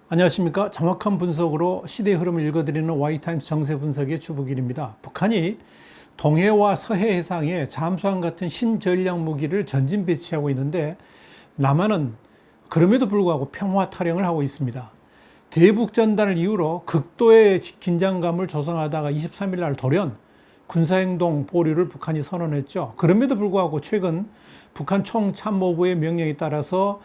안녕하십니까. 정확한 분석으로 시대의 흐름을 읽어드리는 Y타임스 정세 분석의 주북일입니다. 북한이 동해와 서해 해상에 잠수함 같은 신전략 무기를 전진 배치하고 있는데 남한은 그럼에도 불구하고 평화 타령을 하고 있습니다. 대북전단을 이유로 극도의 긴장감을 조성하다가 23일 날 돌연 군사행동 보류를 북한이 선언했죠. 그럼에도 불구하고 최근 북한 총참모부의 명령에 따라서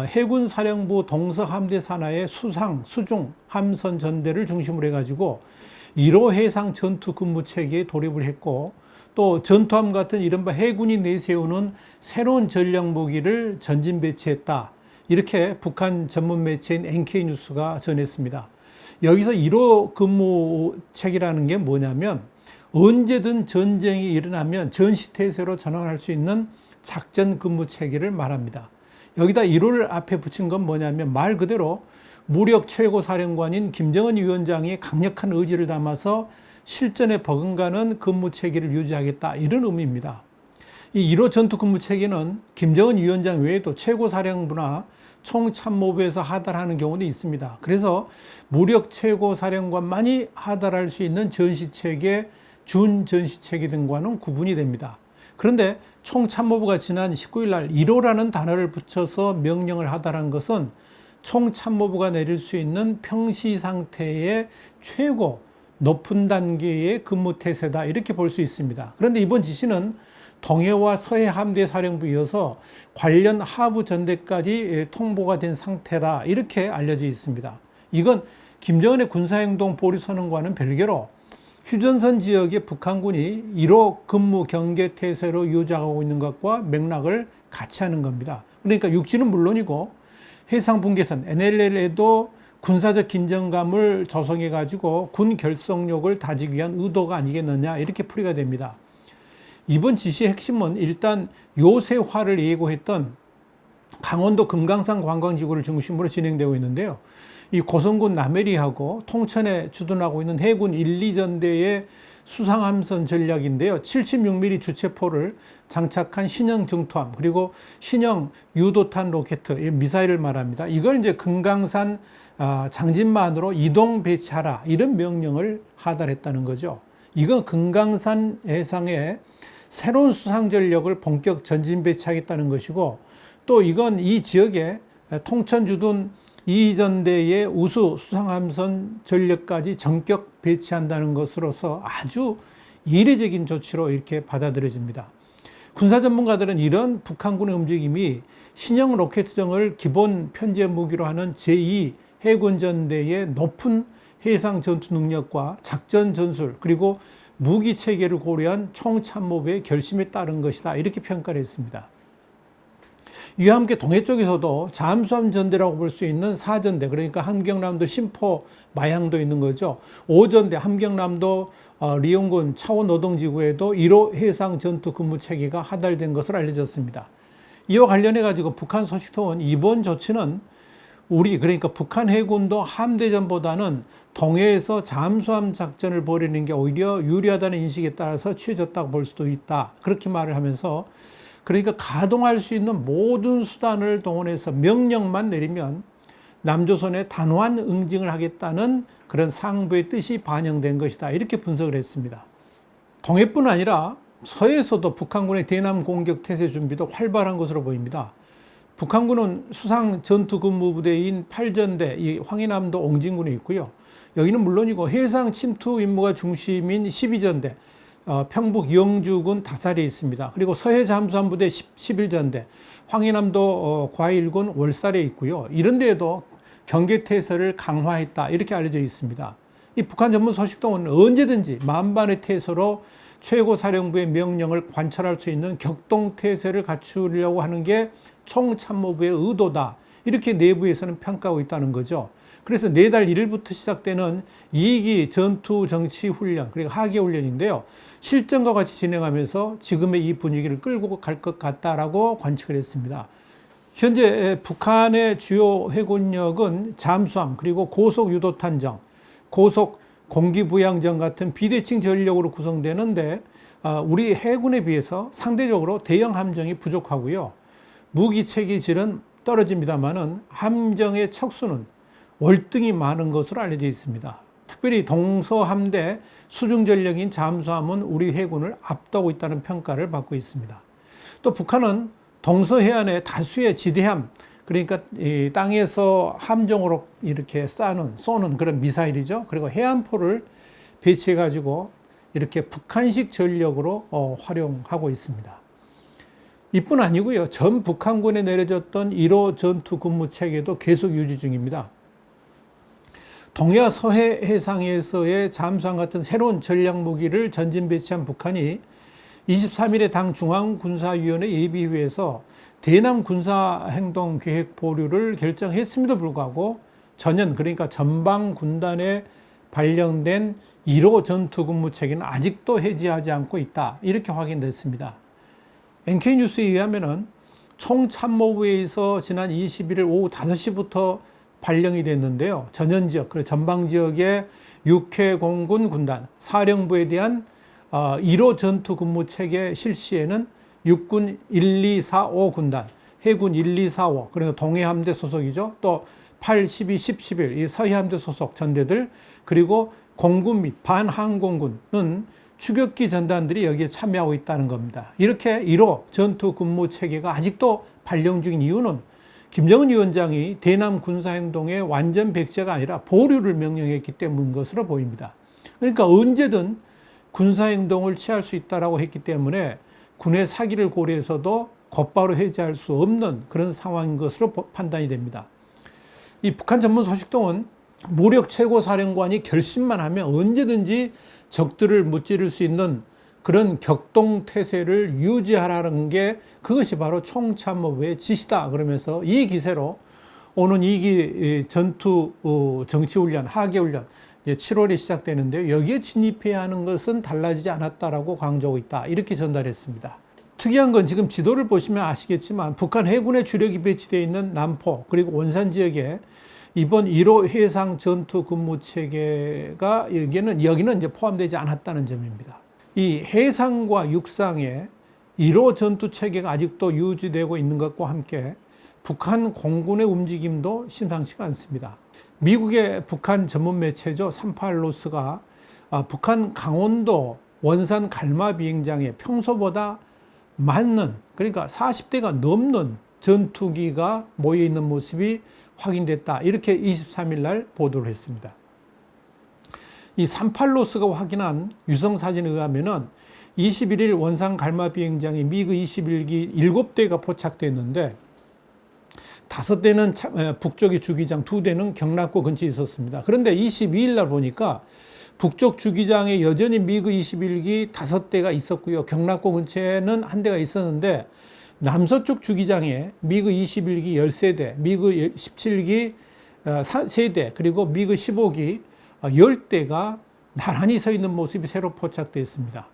해군 사령부 동서함대 산하의 수상, 수중, 함선 전대를 중심으로 해가지고 1호 해상 전투 근무 체계에 돌입을 했고 또 전투함 같은 이른바 해군이 내세우는 새로운 전략 무기를 전진 배치했다. 이렇게 북한 전문 매체인 NK뉴스가 전했습니다. 여기서 1호 근무 체계라는 게 뭐냐면 언제든 전쟁이 일어나면 전시태세로 전환할 수 있는 작전 근무 체계를 말합니다. 여기다 1호를 앞에 붙인 건 뭐냐면 말 그대로 무력 최고 사령관인 김정은 위원장이 강력한 의지를 담아서 실전에 버금가는 근무 체계를 유지하겠다, 이런 의미입니다. 이 1호 전투 근무 체계는 김정은 위원장 외에도 최고 사령부나 총참모부에서 하달하는 경우도 있습니다. 그래서 무력 최고 사령관만이 하달할 수 있는 전시체계, 준전시체계 등과는 구분이 됩니다. 그런데 총참모부가 지난 19일 날 1호라는 단어를 붙여서 명령을 하달한 것은 총참모부가 내릴 수 있는 평시 상태의 최고 높은 단계의 근무 태세다, 이렇게 볼 수 있습니다. 그런데 이번 지시는 동해와 서해 함대 사령부에 이어서 관련 하부 전대까지 통보가 된 상태다, 이렇게 알려져 있습니다. 이건 김정은의 군사행동 보류 선언과는 별개로 휴전선 지역의 북한군이 1호 근무 경계 태세로 유지하고 있는 것과 맥락을 같이 하는 겁니다. 그러니까 육지는 물론이고 해상 분계선 NLL에도 군사적 긴장감을 조성해 가지고 군 결속력을 다지기 위한 의도가 아니겠느냐, 이렇게 풀이가 됩니다. 이번 지시의 핵심은 일단 요새화를 예고했던 강원도 금강산 관광지구를 중심으로 진행되고 있는데요. 이 고성군 남해리하고 통천에 주둔하고 있는 해군 1, 2전대의 수상함선 전략인데요. 76mm 주체포를 장착한 신형 정투함, 그리고 신형 유도탄 로켓, 미사일을 말합니다. 이걸 이제 금강산 장진만으로 이동 배치하라, 이런 명령을 하달했다는 거죠. 이건 금강산 해상에 새로운 수상 전력을 본격 전진 배치하겠다는 것이고, 또 이건 이 지역에 통천 주둔 2전대의 우수 수상함선 전력까지 전격 배치한다는 것으로서 아주 이례적인 조치로 이렇게 받아들여집니다. 군사 전문가들은 이런 북한군의 움직임이 신형 로켓정을 기본 편제 무기로 하는 제2 해군전대의 높은 해상 전투 능력과 작전 전술, 그리고 무기 체계를 고려한 총참모부의 결심에 따른 것이다, 이렇게 평가를 했습니다. 이와 함께 동해 쪽에서도 잠수함 전대라고 볼 수 있는 4전대, 그러니까 함경남도 심포 마향도 있는 거죠. 5전대 함경남도 리용군 차원노동지구에도 1호 해상 전투 근무 체계가 하달된 것으로 알려졌습니다. 이와 관련해 가지고 북한 소식통은 이번 조치는 그러니까 북한 해군도 함대전보다는 동해에서 잠수함 작전을 벌이는 게 오히려 유리하다는 인식에 따라서 취해졌다고 볼 수도 있다, 그렇게 말을 하면서, 그러니까 가동할 수 있는 모든 수단을 동원해서 명령만 내리면 남조선에 단호한 응징을 하겠다는 그런 상부의 뜻이 반영된 것이다, 이렇게 분석을 했습니다. 동해뿐 아니라 서해에서도 북한군의 대남 공격 태세 준비도 활발한 것으로 보입니다. 북한군은 수상 전투 근무 부대인 8전대, 이 황해남도 옹진군에 있고요. 여기는 물론이고 해상 침투 임무가 중심인 12전대, 평북 영주군 다살에 있습니다. 그리고 서해 잠수함 부대 11전대, 황해남도 과일군 월살에 있고요. 이런 데에도 경계태세를 강화했다, 이렇게 알려져 있습니다. 이 북한 전문 소식통은 언제든지 만반의 태세로 최고 사령부의 명령을 관철할 수 있는 격동태세를 갖추려고 하는 게 총참모부의 의도다, 이렇게 내부에서는 평가하고 있다는 거죠. 그래서 내달 1일부터 시작되는 2기 전투 정치 훈련, 그리고 하계 훈련인데요. 실전과 같이 진행하면서 지금의 이 분위기를 끌고 갈 것 같다라고 관측을 했습니다. 현재 북한의 주요 해군력은 잠수함, 그리고 고속 유도탄정, 고속 공기부양정 같은 비대칭 전력으로 구성되는데 우리 해군에 비해서 상대적으로 대형 함정이 부족하고요. 무기 체계질은 떨어집니다만은 함정의 척수는 월등히 많은 것으로 알려져 있습니다. 특별히 동서함대 수중 전력인 잠수함은 우리 해군을 압도하고 있다는 평가를 받고 있습니다. 또 북한은 동서해안의 다수의 지대함, 그러니까 이 땅에서 함정으로 이렇게 쏘는 그런 미사일이죠. 그리고 해안포를 배치해 가지고 이렇게 북한식 전력으로 활용하고 있습니다. 이뿐 아니고요. 전 북한군에 내려졌던 1호 전투 근무 체계도 계속 유지 중입니다. 동해와 서해 해상에서의 잠수함 같은 새로운 전략 무기를 전진 배치한 북한이 23일에 당 중앙군사위원회 예비회에서 대남 군사행동 계획 보류를 결정했음에도 불구하고 전연, 그러니까 전방 군단에 발령된 1호 전투 근무 체계는 아직도 해지하지 않고 있다. 이렇게 확인됐습니다. NK뉴스에 의하면은 총참모부에서 지난 21일 오후 5시부터 발령이 됐는데요. 전현 지역, 그리고 전방 지역의 육해공군 군단, 사령부에 대한 1호 전투 근무 체계 실시에는 육군 1, 2, 4, 5 군단, 해군 1, 2, 4, 5, 그리고 동해함대 소속이죠. 또 8, 12, 10, 11, 이 서해함대 소속 전대들, 그리고 공군 및 반항공군은 추격기 전단들이 여기에 참여하고 있다는 겁니다. 이렇게 1호 전투 근무 체계가 아직도 발령 중인 이유는 김정은 위원장이 대남 군사행동의 완전 백지가 아니라 보류를 명령했기 때문인 것으로 보입니다. 그러니까 언제든 군사행동을 취할 수 있다고 했기 때문에 군의 사기를 고려해서도 곧바로 해제할 수 없는 그런 상황인 것으로 판단이 됩니다. 이 북한 전문 소식통은 무력 최고사령관이 결심만 하면 언제든지 적들을 무찌를 수 있는 그런 격동태세를 유지하라는 게 그것이 바로 총참모부의 지시다 그러면서 이 기세로 오는 2기 전투 정치훈련, 하계훈련 7월에 시작되는데요. 여기에 진입해야 하는 것은 달라지지 않았다라고 강조하고 있다. 이렇게 전달했습니다. 특이한 건 지금 지도를 보시면 아시겠지만 북한 해군의 주력이 배치되어 있는 남포 그리고 원산 지역에 이번 1호 해상 전투 근무 체계가 여기는 이제 포함되지 않았다는 점입니다. 이 해상과 육상에 1호 전투 체계가 아직도 유지되고 있는 것과 함께 북한 공군의 움직임도 심상치가 않습니다. 미국의 북한 전문 매체죠. 38로스가 북한 강원도 원산 갈마 비행장에 평소보다 많은, 그러니까 40대가 넘는 전투기가 모여 있는 모습이 확인됐다. 이렇게 23일 날 보도를 했습니다. 이 38로스가 확인한 위성 사진에 의하면은 21일 원산 갈마 비행장에 미그 21기 7대가 포착됐는데 5대는 북쪽의 주기장, 2대는 경락고 근처에 있었습니다. 그런데 22일 날 보니까 북쪽 주기장에 여전히 미그 21기 5대가 있었고요. 경락고 근처에는 1대가 있었는데 남서쪽 주기장에 미그 21기 13대, 미그 17기 3대, 그리고 미그 15기 10대가 나란히 서 있는 모습이 새로 포착되었습니다.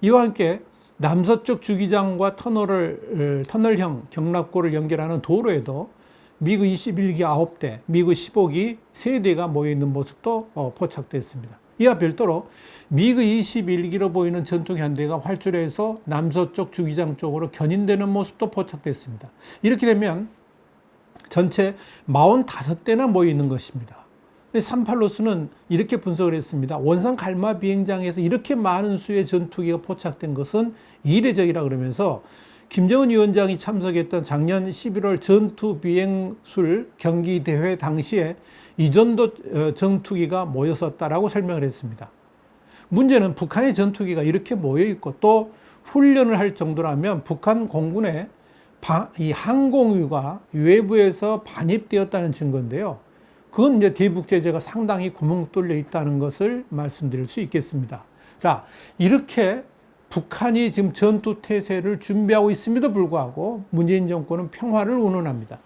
이와 함께 남서쪽 주기장과 터널형 경락고를 연결하는 도로에도 미그 21기 9대, 미그 15기 3대가 모여있는 모습도 포착됐습니다. 이와 별도로 미그 21기로 보이는 전투기 한 대가 활주로에서 남서쪽 주기장 쪽으로 견인되는 모습도 포착됐습니다. 이렇게 되면 전체 45대나 모여있는 것입니다. 38로스는 이렇게 분석을 했습니다. 원산 갈마 비행장에서 이렇게 많은 수의 전투기가 포착된 것은 이례적이라 그러면서 김정은 위원장이 참석했던 작년 11월 전투 비행술 경기 대회 당시에 이 정도 전투기가 모였었다라고 설명을 했습니다. 문제는 북한의 전투기가 이렇게 모여 있고 또 훈련을 할 정도라면 북한 공군의 이 항공유가 외부에서 반입되었다는 증거인데요. 그건 이제 대북 제재가 상당히 구멍 뚫려 있다는 것을 말씀드릴 수 있겠습니다. 자, 이렇게 북한이 지금 전투 태세를 준비하고 있음에도 불구하고 문재인 정권은 평화를 운운합니다.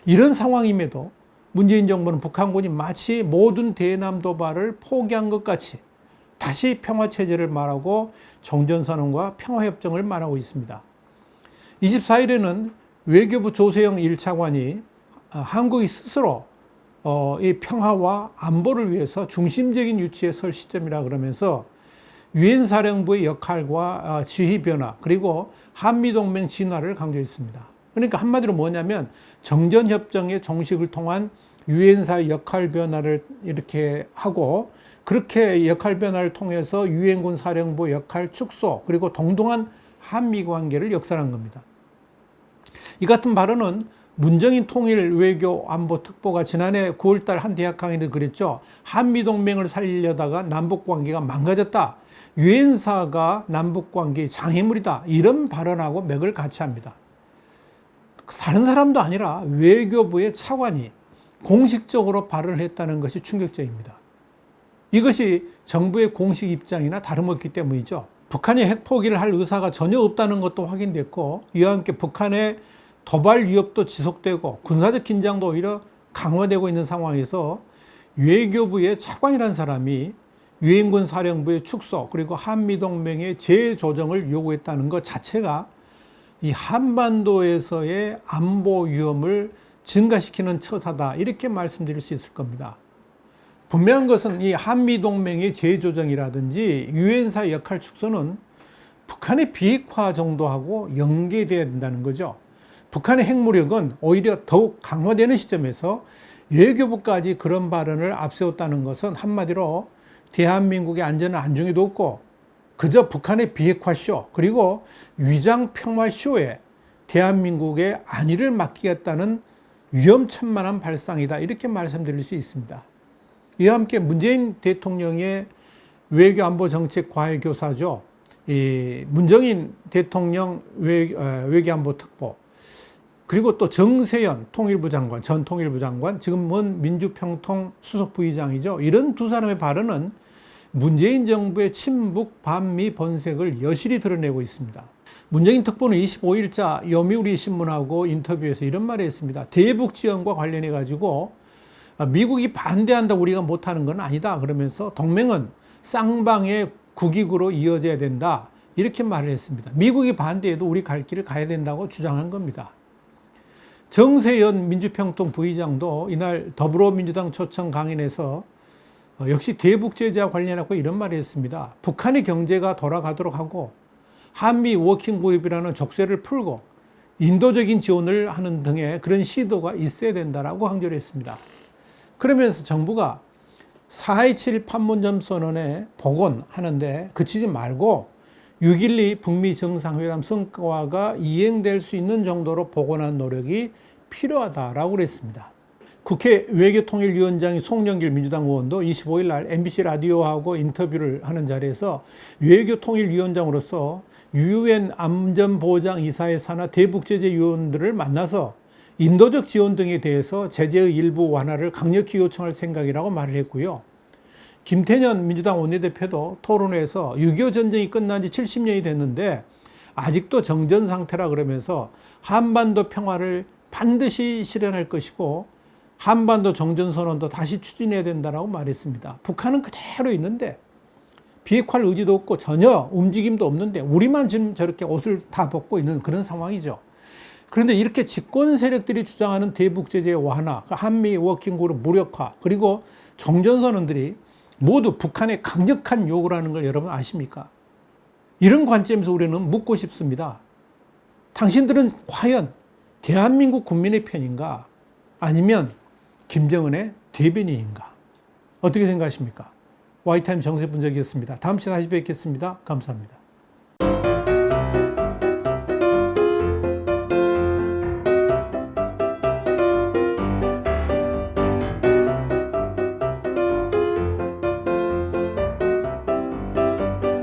이런 상황임에도 문재인 정부는 북한군이 마치 모든 대남 도발을 포기한 것 같이 다시 평화체제를 말하고 종전선언과 평화협정을 말하고 있습니다. 24일에는 외교부 조세영 1차관이 한국이 스스로 이 평화와 안보를 위해서 중심적인 위치에 설 시점이라 그러면서 유엔 사령부의 역할과 지휘 변화 그리고 한미동맹 진화를 강조했습니다. 그러니까 한마디로 뭐냐면 정전협정의 종식을 통한 유엔사의 역할 변화를 이렇게 하고, 그렇게 역할 변화를 통해서 유엔군 사령부 역할 축소, 그리고 동등한 한미 관계를 역설한 겁니다. 이 같은 발언은 문정인 통일 외교 안보 특보가 지난해 9월달 한 대학 강의를 그랬죠. 한미 동맹을 살리려다가 남북 관계가 망가졌다. 유엔사가 남북 관계의 장애물이다. 이런 발언하고 맥을 같이 합니다. 다른 사람도 아니라 외교부의 차관이 공식적으로 발언을 했다는 것이 충격적입니다. 이것이 정부의 공식 입장이나 다름없기 때문이죠. 북한이 핵포기를 할 의사가 전혀 없다는 것도 확인됐고, 이와 함께 북한의 도발 위협도 지속되고 군사적 긴장도 오히려 강화되고 있는 상황에서 외교부의 차관이라는 사람이 유엔군 사령부의 축소, 그리고 한미동맹의 재조정을 요구했다는 것 자체가 이 한반도에서의 안보 위험을 증가시키는 처사다, 이렇게 말씀드릴 수 있을 겁니다. 분명한 것은 이 한미동맹의 재조정이라든지 유엔사 역할 축소는 북한의 비핵화 정도하고 연계돼야 된다는 거죠. 북한의 핵무력은 오히려 더욱 강화되는 시점에서 외교부까지 그런 발언을 앞세웠다는 것은 한마디로 대한민국의 안전은 안중에도 없고 그저 북한의 비핵화 쇼, 그리고 위장 평화 쇼에 대한민국의 안위를 맡기겠다는 위험천만한 발상이다, 이렇게 말씀드릴 수 있습니다. 이와 함께 문재인 대통령의 외교안보정책 과외교사죠. 이 문정인 대통령 외교안보 특보, 그리고 또 정세현 통일부 장관, 전 통일부 장관, 지금은 민주평통 수석 부의장이죠. 이런 두 사람의 발언은 문재인 정부의 친북 반미 본색을 여실히 드러내고 있습니다. 문정인 특보는 25일자 요미우리 신문하고 인터뷰에서 이런 말을 했습니다. 대북 지원과 관련해 가지고 미국이 반대한다고 우리가 못하는 건 아니다, 그러면서 동맹은 쌍방의 국익으로 이어져야 된다, 이렇게 말을 했습니다. 미국이 반대해도 우리 갈 길을 가야 된다고 주장한 겁니다. 정세현 민주평통 부의장도 이날 더불어민주당 초청 강연에서 역시 대북 제재와 관련하고 이런 말을 했습니다. 북한의 경제가 돌아가도록 하고 한미 워킹그룹이라는 족쇄를 풀고 인도적인 지원을 하는 등의 그런 시도가 있어야 된다라고 강조를 했습니다. 그러면서 정부가 4.27 판문점 선언에 복원하는데 그치지 말고 6.12 북미 정상회담 성과가 이행될 수 있는 정도로 복원한 노력이 필요하다라고 그랬습니다. 국회 외교통일위원장인 송영길 민주당 의원도 25일 날 MBC 라디오하고 인터뷰를 하는 자리에서 외교통일위원장으로서 유엔 안전보장이사회 산하 대북제재위원들을 만나서 인도적 지원 등에 대해서 제재의 일부 완화를 강력히 요청할 생각이라고 말을 했고요. 김태년 민주당 원내대표도 토론회에서 6.25 전쟁이 끝난 지 70년이 됐는데 아직도 정전 상태라 그러면서 한반도 평화를 반드시 실현할 것이고 한반도 정전선언도 다시 추진해야 된다고 말했습니다. 북한은 그대로 있는데 비핵화할 의지도 없고 전혀 움직임도 없는데 우리만 지금 저렇게 옷을 다 벗고 있는 그런 상황이죠. 그런데 이렇게 집권 세력들이 주장하는 대북 제재 완화, 한미 워킹그룹 무력화, 그리고 정전선언들이 모두 북한의 강력한 요구라는 걸 여러분 아십니까? 이런 관점에서 우리는 묻고 싶습니다. 당신들은 과연 대한민국 국민의 편인가? 아니면 김정은의 대변인인가? 어떻게 생각하십니까? 와이타임 정세 분석이었습니다. 다음 시간에 다시 뵙겠습니다. 감사합니다.